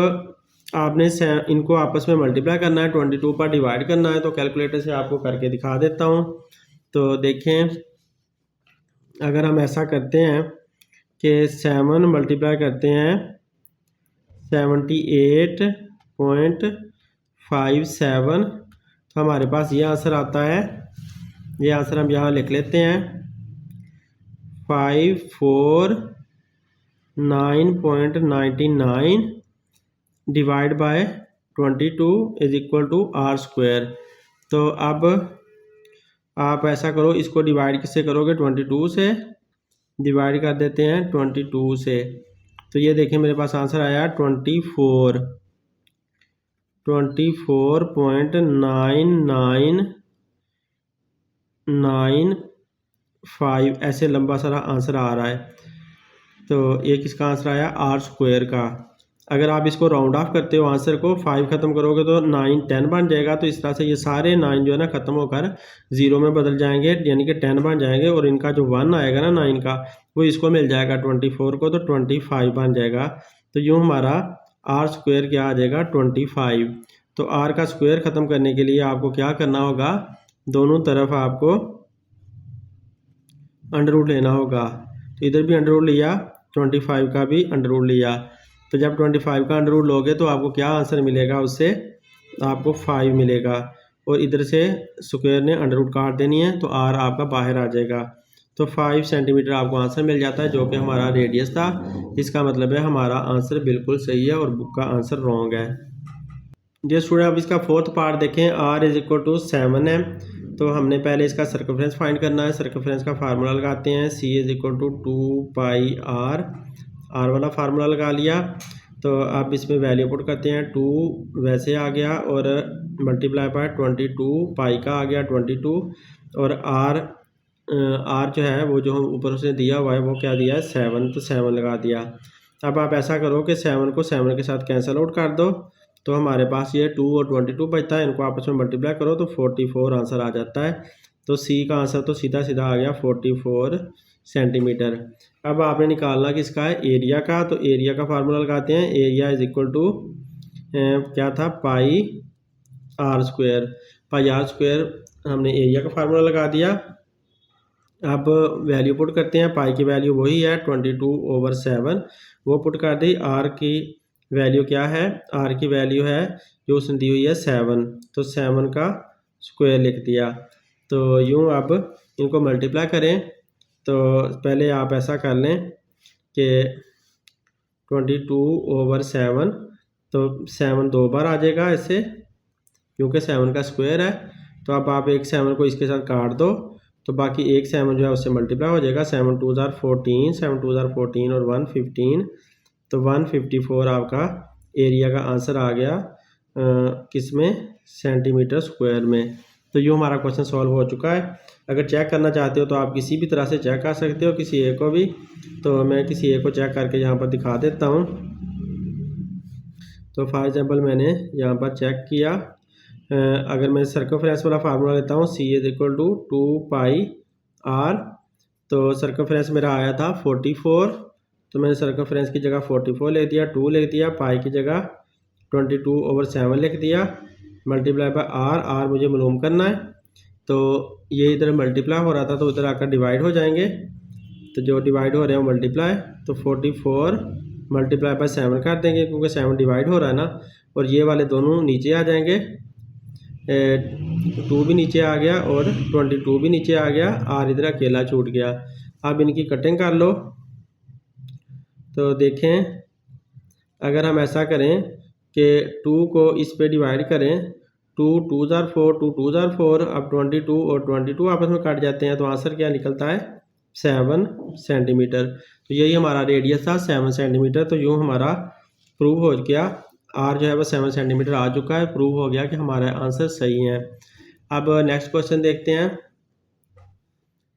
आपने इनको आपस में मल्टीप्लाई करना है, 22 पर डिवाइड करना है। तो कैलकुलेटर से आपको करके दिखा देता हूँ। तो देखें, अगर हम ऐसा करते हैं कि 7 मल्टीप्लाई करते हैं 78.57, तो हमारे पास ये आंसर आता है। ये आंसर हम यहाँ लिख लेते हैं 549.99 divide by 22 is equal to R square. तो अब आप ऐसा करो, इसको डिवाइड किससे करोगे, 22 से डिवाइड कर देते हैं 22 से। तो ये देखें मेरे पास आंसर आया 24.9995 ऐसे लंबा सारा आंसर आ रहा है। तो ये किसका आंसर आया, आर स्क्वायर का। अगर आप इसको राउंड ऑफ करते हो आंसर को, 5 ख़त्म करोगे तो 9 10 बन जाएगा। तो इस तरह से ये सारे 9 जो है ना ख़त्म होकर 0 में बदल जाएंगे, यानी कि 10 बन जाएंगे, और इनका जो 1 आएगा ना 9 का, वो इसको मिल जाएगा 24 को, तो 25 बन जाएगा। तो यूँ हमारा आर स्क्वायर क्या आ जाएगा 25। तो आर का स्क्वायर ख़त्म करने के लिए आपको क्या करना होगा, दोनों तरफ आपको अंडर रूट लेना होगा। तो इधर भी अंडर रूट लिया, 25 का भी अंडर रूट लिया। तो जब 25 का अंडर रूट लोगे तो आपको क्या आंसर मिलेगा, उससे आपको 5 मिलेगा, और इधर से स्क्वायर ने अंडर रूट काट देनी है, तो आर आपका बाहर आ जाएगा। तो 5 सेंटीमीटर आपको आंसर मिल जाता है, जो कि हमारा रेडियस था। इसका मतलब है हमारा आंसर बिल्कुल सही है और बुक का आंसर रॉन्ग है। जी स्टूडेंट, अब इसका फोर्थ पार्ट देखें। आर इज इक्वल टू 7 है, तो हमने पहले इसका सर्कमफ्रेंस फाइंड करना है। सर्कमफ्रेंस का फार्मूला लगाते हैं, C is equal to 2 pi r. R वाला फार्मूला लगा लिया। तो अब इसमें वैल्यू पुट करते हैं, 2 वैसे आ गया, और मल्टीप्लाई बाय 22 पाई का आ गया 22, और आर जो है वो जो ऊपर उसने दिया हुआ है वो क्या दिया है 7, तो 7 लगा दिया। अब आप ऐसा करो कि 7 को 7 के साथ कैंसिल आउट कर दो, तो हमारे पास ये 2 और 22 बचता है। इनको आपस में मल्टीप्लाई करो तो 44 आंसर आ जाता है। तो सी का आंसर तो सीधा सीधा आ गया 44 सेंटीमीटर। अब आपने निकालना किसका है, एरिया का। तो एरिया का फार्मूला लगाते हैं, एरिया इज इक्वल टू क्या था, pi are square. Pi are square हमने एरिया का फार्मूला लगा दिया। अब वैल्यू पुट करते हैं, पाई की वैल्यू वही है 22/7, वो पुट कर दी। आर की वैल्यू क्या है, आर की वैल्यू है जो उसने दी हुई है 7, तो 7 का स्क्वायर लिख दिया। तो यूँ अब इनको मल्टीप्लाई करें। तो पहले आप ऐसा कर लें कि 22/7, तो 7 2 बार आ जाएगा ऐसे, क्योंकि 7 का स्क्वायर है। तो अब आप एक 7 को इसके साथ काट दो, तो बाकी एक 7 जो है उससे मल्टीप्लाई हो जाएगा। 7 2 14, 7 2 14 और 1 15, तो 154 आपका एरिया का आंसर आ गया किस में, सेंटीमीटर स्क्वायर में। तो यूँ हमारा क्वेश्चन सॉल्व हो चुका है। अगर चेक करना चाहते हो तो आप किसी भी तरह से चेक कर सकते हो, किसी एक को भी। तो मैं किसी एक को चेक करके यहाँ पर दिखा देता हूँ। तो फॉर एग्जांपल मैंने यहाँ पर चेक किया, अगर मैं सर्कमफ्रेंस वाला फार्मूला लेता हूँ, C is equal to 2 pi are. तो सर्कमफ्रेंस मेरा आया था 44, तो मैंने सर्कमफ्रेंस की जगह 44 लिख दिया, 2 लिख दिया, पाई की जगह 22/7 लिख दिया, मल्टीप्लाई बाय आर। आर मुझे मालूम करना है, तो ये इधर मल्टीप्लाई हो रहा था तो उधर आकर डिवाइड हो जाएंगे। तो जो डिवाइड हो रहे हैं मल्टीप्लाई, तो 44 मल्टीप्लाई बाय 7 कर देंगे क्योंकि 7 डिवाइड हो रहा है ना, और ये वाले दोनों नीचे आ जाएंगे, 2 भी नीचे आ गया और 22 भी नीचे आ गया, आर इधर अकेला छूट गया। अब इनकी कटिंग कर लो। तो देखें अगर हम ऐसा करें कि 2 को इस पे डिवाइड करें, 2 2 ज़ार 4, 2 2 ज़ार 4, अब 22 और 22 आपस में कट जाते हैं, तो आंसर क्या निकलता है 7 सेंटीमीटर। तो यही हमारा रेडियस था 7 सेंटीमीटर। तो यूँ हमारा प्रूव हो गया, आर जो है वो 7 सेंटीमीटर आ चुका है, प्रूव हो गया कि हमारा आंसर सही है। अब नेक्स्ट क्वेश्चन देखते हैं।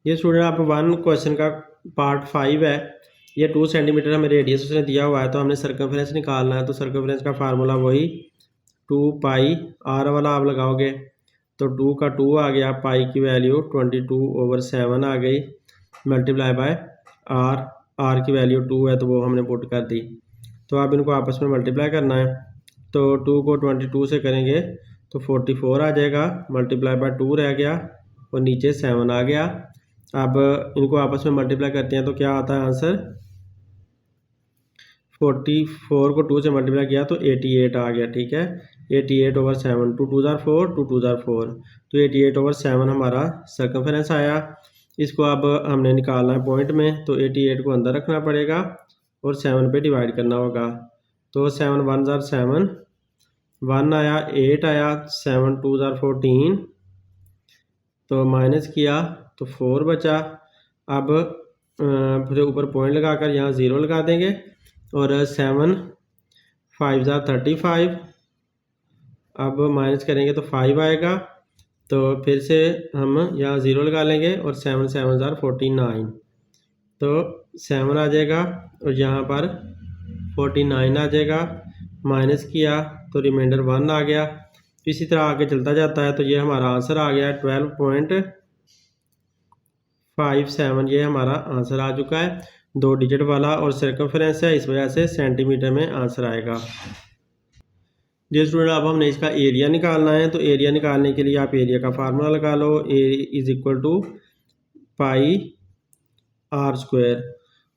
ये स्टूडेंट आप 1 क्वेश्चन का पार्ट 5 है। ये 2 सेंटीमीटर हमें रेडियस उसने दिया हुआ है, तो हमने सर्कमफ्रेंस निकालना है। तो सर्कमफ्रेंस का फार्मूला वही 2 पाई, आर वाला आप लगाओगे तो 2 का 2 आ गया, पाई की वैल्यू 22/7 आ गई, मल्टीप्लाई बाय आर, आर की वैल्यू 2 है तो वो हमने पुट कर दी। तो अब इनको आपस में मल्टीप्लाई करना है। तो 2 को 22 से करेंगे तो 44 आ जाएगा, मल्टीप्लाई बाय 2 रह गया और नीचे 7 आ गया। अब इनको आपस में मल्टीप्लाई करते हैं तो क्या आता है आंसर, 44 को 2 से मल्टीप्लाई किया तो 88 आ गया। ठीक है, 88/7, 2 2 ज़ार 4, 2 2 ज़ार 4, तो 88/7 हमारा सर्कमफ्रेंस आया। इसको अब हमने निकालना है पॉइंट में, तो 88 को अंदर रखना पड़ेगा और 7 पे डिवाइड करना होगा। तो 7 1 ज़ार 7, 1 आया, 8 आया, 7 2 ज़ार 14, तो माइनस किया तो 4 बचा। अब फिर ऊपर पॉइंट लगाकर यहाँ 0 लगा देंगे और 7 5 ज़ार 35, अब माइनस करेंगे तो 5 आएगा, तो फिर से हम यहाँ 0 लगा लेंगे और 7 7 ज़ार 49, तो 7 आ जाएगा और यहाँ पर 49 आ जाएगा। माइनस किया तो रिमाइंडर 1 आ गया। तो इसी तरह आगे चलता जाता है। तो ये हमारा आंसर आ गया 12.57, ये हमारा आंसर आ चुका है, 2 डिजिट वाला और सर्कमफ्रेंस है, इस वजह से सेंटीमीटर में आंसर आएगा। जी स्टूडेंट, अब हमने इसका एरिया निकालना है। तो एरिया निकालने के लिए आप एरिया का फार्मूला लगा लो, A is equal to pi are square.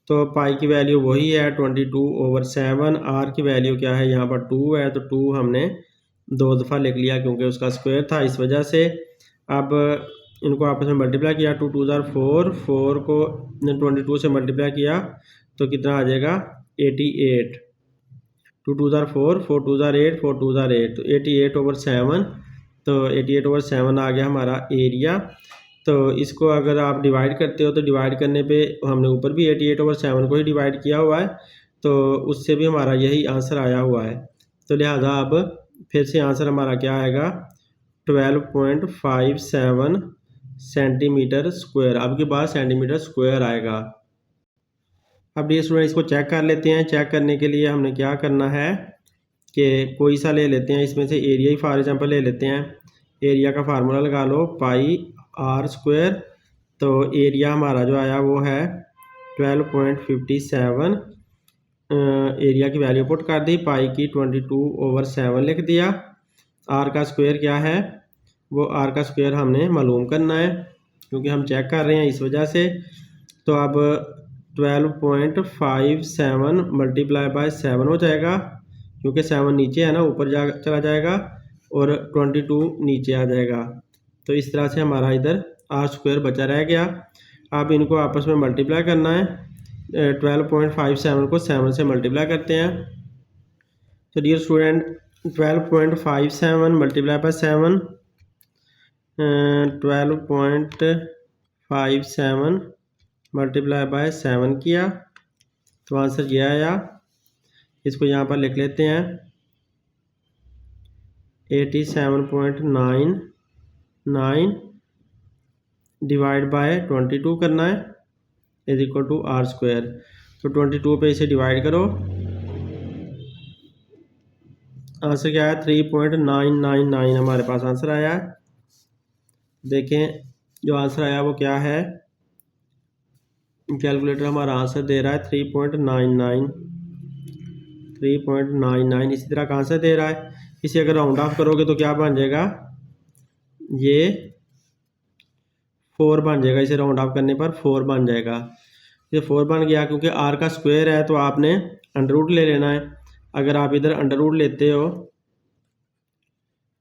तो पाई की वैल्यू वही है 22/7, आर की वैल्यू क्या है, यहाँ पर 2 है, तो 2 हमने 2 दफ़ा लिख लिया क्योंकि उसका स्क्वायर था, इस वजह से। अब इनको आपस में मल्टीप्लाई किया, 2 2 ज़ार 4, 4 को 22 से मल्टीप्लाई किया तो कितना आ जाएगा 88, 2 2 ज़ार 4, 4 2 ज़ार 8, 4 2 ज़ार 8, तो 88/7, तो 88/7 आ गया हमारा एरिया। तो इसको अगर आप डिवाइड करते हो तो डिवाइड करने पे हमने ऊपर भी 88/7 को ही डिवाइड किया हुआ है, तो उससे भी हमारा यही आंसर आया हुआ है। तो लिहाजा अब फिर से आंसर हमारा क्या आएगा 12.57 सेंटीमीटर स्क्वायर। अब के बाद सेंटीमीटर स्क्वायर आएगा। अब ये स्टूडेंट इसको चेक कर लेते हैं। चेक करने के लिए हमने क्या करना है कि कोई सा ले लेते हैं, इसमें से एरिया ही फॉर एग्जांपल ले लेते हैं। एरिया का फार्मूला लगा लो, पाई आर स्क्वायर। तो एरिया हमारा जो आया वो है 12.57, एरिया की वैल्यू पुट कर दी, पाई की 22/7 लिख दिया। आर का स्क्वायर क्या है, वो आर का स्क्वायर हमने मालूम करना है क्योंकि हम चेक कर रहे हैं, इस वजह से। तो अब 12.57 मल्टीप्लाई बाय 7 हो जाएगा क्योंकि 7 नीचे है ना, ऊपर चला जाएगा और 22 नीचे आ जाएगा। तो इस तरह से हमारा इधर आर स्क्वायर बचा रह गया। अब इनको आपस में मल्टीप्लाई करना है। 12.57 को 7 से मल्टीप्लाई करते हैं। तो dear student 12.57 multiply by 7, 12.57 multiply by 7 किया तो आंसर ये आया। इसको यहाँ पर लिख लेते हैं 87.99 डिवाइड बाय 22 करना है, is equal to R square. तो 22 पे इसे डिवाइड करो, आंसर क्या है 3.999 हमारे पास आंसर आया है। देखें जो आंसर आया वो क्या है, कैलकुलेटर हमारा आंसर दे रहा है 3.99 इसी तरह का आंसर दे रहा है। इसे अगर राउंड ऑफ करोगे तो क्या बन जाएगा, ये 4 बन जाएगा, इसे राउंड ऑफ करने पर 4 बन जाएगा। ये 4 बन गया। क्योंकि आर का स्क्वायर है तो आपने अंडर रूट ले लेना है। अगर आप इधर अंडर रूट लेते हो,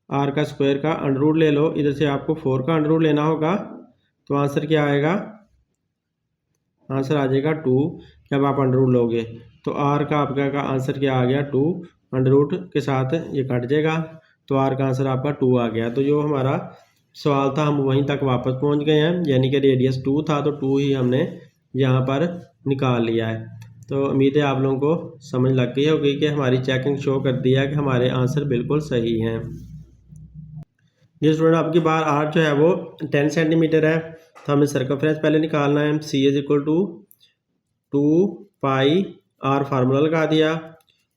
आर का स्क्वायर का अंडर रूट ले लो, इधर से आपको 4 का अंडर रूट लेना होगा, तो आंसर क्या आएगा? आंसर आ जाएगा 2 जब आप अंडर रूट लोगे। तो आर का आपका का आंसर क्या आ गया? 2। अंडर रूट के साथ ये कट जाएगा, तो आर का आंसर आपका 2 आ गया। तो जो हमारा सवाल था हम वहीं तक वापस पहुंच गए हैं, यानी कि रेडियस 2 था तो 2 ही हमने यहाँ पर निकाल लिया है। तो उम्मीद है आप लोगों को समझ लग गई होगी कि हमारी चेकिंग शो कर दिया है कि हमारे आंसर बिल्कुल सही हैं। ये स्टूडेंट आपकी बार आर जो है वो 10 सेंटीमीटर है, तो हमें सर्कमफ्रेंस पहले निकालना है। C is equal to 2 pi r formula लगा दिया,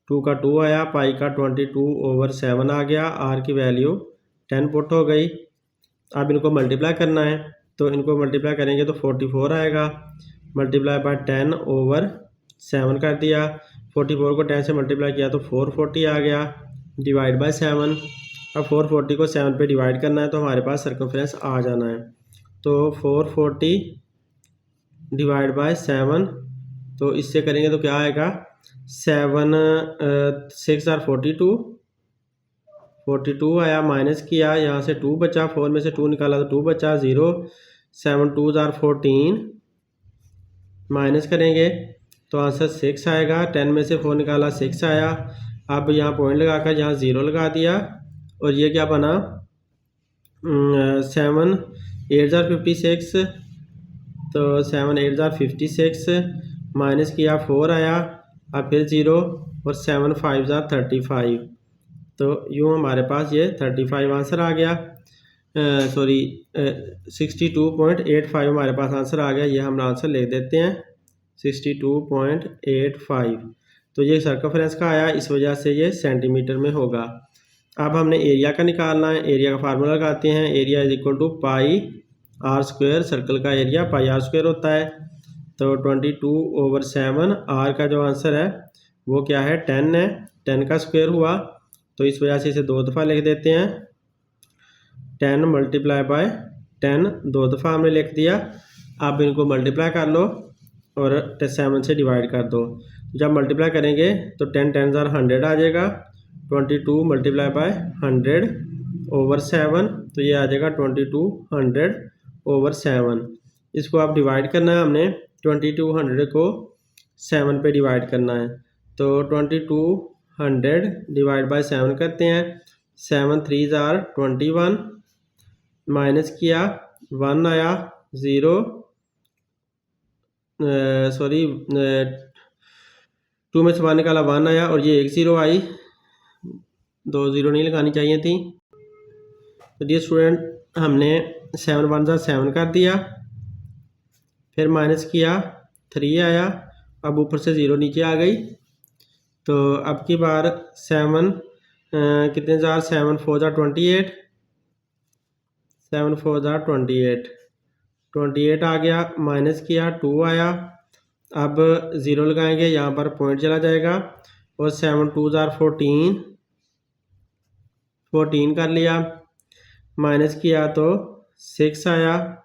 2 का 2 आया, पाई का 22/7 आ गया, आर की वैल्यू 10 पुट हो गई। अब इनको मल्टीप्लाई करना है, तो इनको मल्टीप्लाई करेंगे तो 44 आएगा, मल्टीप्लाई बाय 10/7 कर दिया। 44 को 10 से मल्टीप्लाई किया तो 440 आ गया, डिवाइड बाय 7। अब 440 को 7 पे डिवाइड करना है तो हमारे पास सर्कमफ्रेंस आ जाना है। तो 440 डिवाइड बाय 7, तो इससे करेंगे तो क्या आएगा? 7 6 आर 42 आया, माइनस किया, यहाँ से 2 बचा, 4 में से 2 निकाला तो 2 बचा, 0 7 2 आर 14, माइनस करेंगे तो आंसर 6 आएगा। 10 में से 4 निकाला 6 आया। अब यहाँ पॉइंट लगाकर यहाँ 0 लगा दिया और ये क्या बना? 7 8 आर 56, तो 7 8 आर 56, माइनस किया 4 आया, अब फिर 0 और 7 5 आर 35, तो यूँ हमारे पास ये 35 आंसर आ गया। 62.85 हमारे पास आंसर आ गया। ये हम आंसर लिख देते हैं 62.85। तो ये सर्कमफ्रेंस का आया, इस वजह से ये सेंटीमीटर में होगा। अब हमने एरिया का निकालना है। एरिया का फार्मूला लगाते हैं, area is equal to pi are square, circle का एरिया पाई आर स्क्वायर होता है। तो 22/7, आर का जो आंसर है वो क्या है? 10 है, 10 का स्क्वायर हुआ, तो इस वजह से इसे 2 दफ़ा लिख देते हैं। 10 मल्टीप्लाई बाय 10 2 दफ़ा हमने लिख दिया। अब इनको मल्टीप्लाई कर लो और 7 से डिवाइड कर दो। जब मल्टीप्लाई करेंगे तो 10 10 100 आ जाएगा, 22 मल्टीप्लाई बाय 100/7, तो ये आ जाएगा 2200/7। इसको आप डिवाइड करना है, हमने 2200 को 7 पे डिवाइड करना है। तो 2200 डिवाइड बाय 7 करते हैं, 7 3 आर 21, माइनस किया 1 आया, 0 सॉरी 2 में से 1 निकाला 1 आया और ये एक 0 आई, 2 0 नहीं लगानी चाहिए थी। तो डियर स्टूडेंट हमने 7 1 जा 7 कर दिया, फिर माइनस किया 3 आया, अब ऊपर से 0 नीचे आ गई। तो अब की बार 7 कितने जार 7 4 जार 28, 7 4 जार 28 आ गया, माइनस किया 2 आया, अब 0 लगाएंगे, यहाँ पर पॉइंट चला जाएगा और 7 2 जार 14 कर लिया, माइनस किया तो 6 आया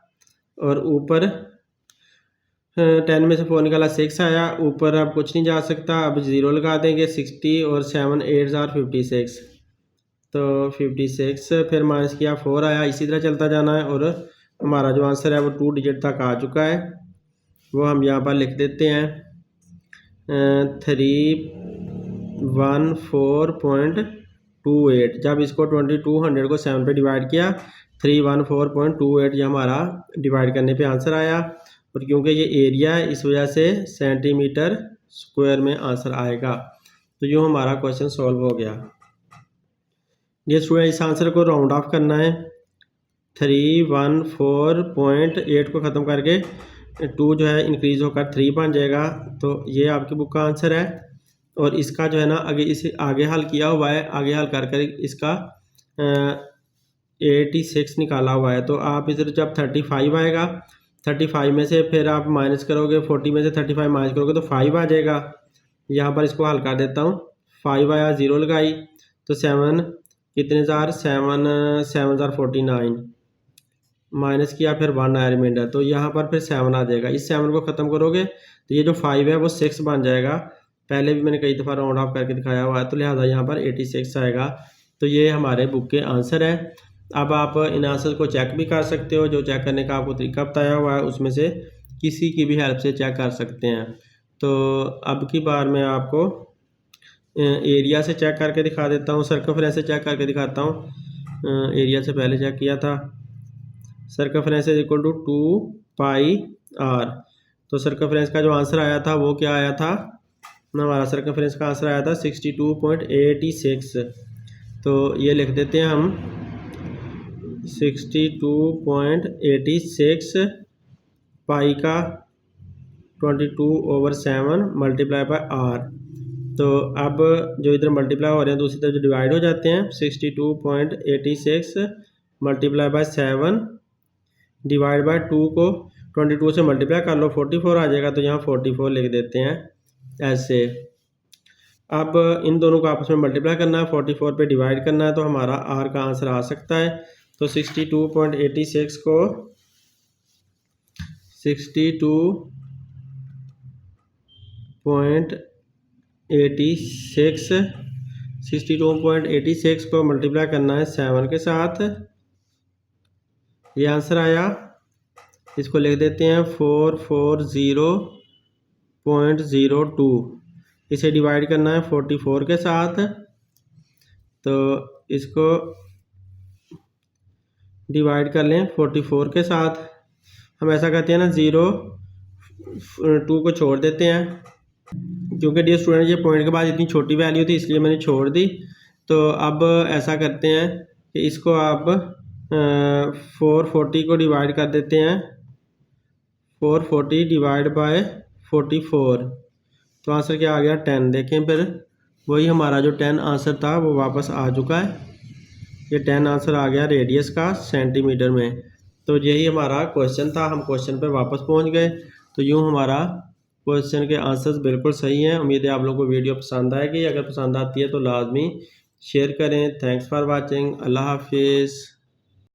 और ऊपर 10 में से 4 निकाला 6 आया, ऊपर अब कुछ नहीं जा सकता, अब 0 लगा देंगे, 60 और 7 8 जार 56, तो 56, फिर माइनस किया 4 आया, इसी तरह चलता जाना है और हमारा जो आंसर है वो 2 डिजिट तक आ चुका है। वो हम यहाँ पर लिख देते हैं 314.28। जब इसको 2200 को 7 पे डिवाइड किया, 314.28 ये हमारा डिवाइड करने पे आंसर आया। और क्योंकि ये एरिया है इस वजह से सेंटीमीटर स्क्वायर में आंसर आएगा। तो यूँ हमारा क्वेश्चन सॉल्व हो गया। ये स्टूडेंट इस आंसर को राउंड ऑफ करना है, 314.8 को ख़त्म करके 2 जो है इंक्रीज होकर 3 बन जाएगा। तो ये आपकी बुक का आंसर है। और इसका जो है ना इसे आगे हल किया हुआ है, आगे हल कर इसका 86 निकाला हुआ है। तो आप इधर जब 35 आएगा, 35 में से फिर आप माइनस करोगे, 40 में से 35 माइनस करोगे तो 5 आ जाएगा। यहाँ पर इसको हल कर देता हूँ, 5 आया, 0 लगाई तो 7 कितने जार 7 7 जार 49, माइनस किया, फिर 1 आया रिमाइंडर, तो यहाँ पर फिर 7 आ जाएगा। इस 7 को ख़त्म करोगे तो ये जो 5 है वो 6 बन जाएगा। पहले भी मैंने कई दफ़ा राउंड ऑफ करके दिखाया हुआ है, तो लिहाजा यहाँ पर 86 आएगा। तो ये हमारे बुक के आंसर है। अब आप इन आंसर को चेक भी कर सकते हो, जो चेक करने का आपको तरीका बताया हुआ है उसमें से किसी की भी हेल्प से चेक कर सकते हैं। तो अब की बार मैं आपको एरिया से चेक करके दिखा देता हूँ, सर्कमफ्रेंस से चेक करके दिखाता हूँ। एरिया से पहले चेक किया था। Circumference is equal to 2 pi are. तो सर्कमफ्रेंस का जो आंसर आया था वो क्या आया था, हमारा सर्कमफ्रेंस का आंसर आया था 62.86। तो ये लिख देते हैं हम 62.86 पाई का 22/7 मल्टीप्लाई बाय आर। तो अब जो इधर मल्टीप्लाई हो रहे हैं दूसरी तरफ जो डिवाइड हो जाते हैं, 62.86 मल्टीप्लाई बाय 7 डिवाइड बाय 2 को 22 से मल्टीप्लाई कर लो, 44 आ जाएगा। तो यहाँ 44 लिख देते हैं ऐसे। अब इन दोनों को आपस में मल्टीप्लाई करना है, 44 पे डिवाइड करना है, तो हमारा आर का आंसर आ सकता है। तो 62.86 को 62.86 को मल्टीप्लाई करना है 7 के साथ, ये आंसर आया। इसको लिख देते हैं 440.02। इसे डिवाइड करना है 44 के साथ, तो इसको डिवाइड कर लें 44 के साथ। हम ऐसा करते हैं ना, 2 को छोड़ देते हैं, क्योंकि डियर स्टूडेंट ये पॉइंट के बाद इतनी छोटी वैल्यू थी इसलिए मैंने छोड़ दी। तो अब ऐसा करते हैं कि इसको आप 440 को डिवाइड कर देते हैं, 440 डिवाइड बाय 44, तो आंसर क्या आ गया 10। देखें फिर वही हमारा जो 10 आंसर था वो वापस आ चुका है। ये 10 आंसर आ गया रेडियस का सेंटीमीटर में। तो यही हमारा क्वेश्चन था, हम क्वेश्चन पे वापस पहुंच गए। तो यूँ हमारा क्वेश्चन के आंसर्स बिल्कुल सही हैं। उम्मीद है आप लोगों को वीडियो पसंद आएगी। अगर पसंद आती है तो लाजमी शेयर करें। Thanks for watching. अल्लाह हाफिज़।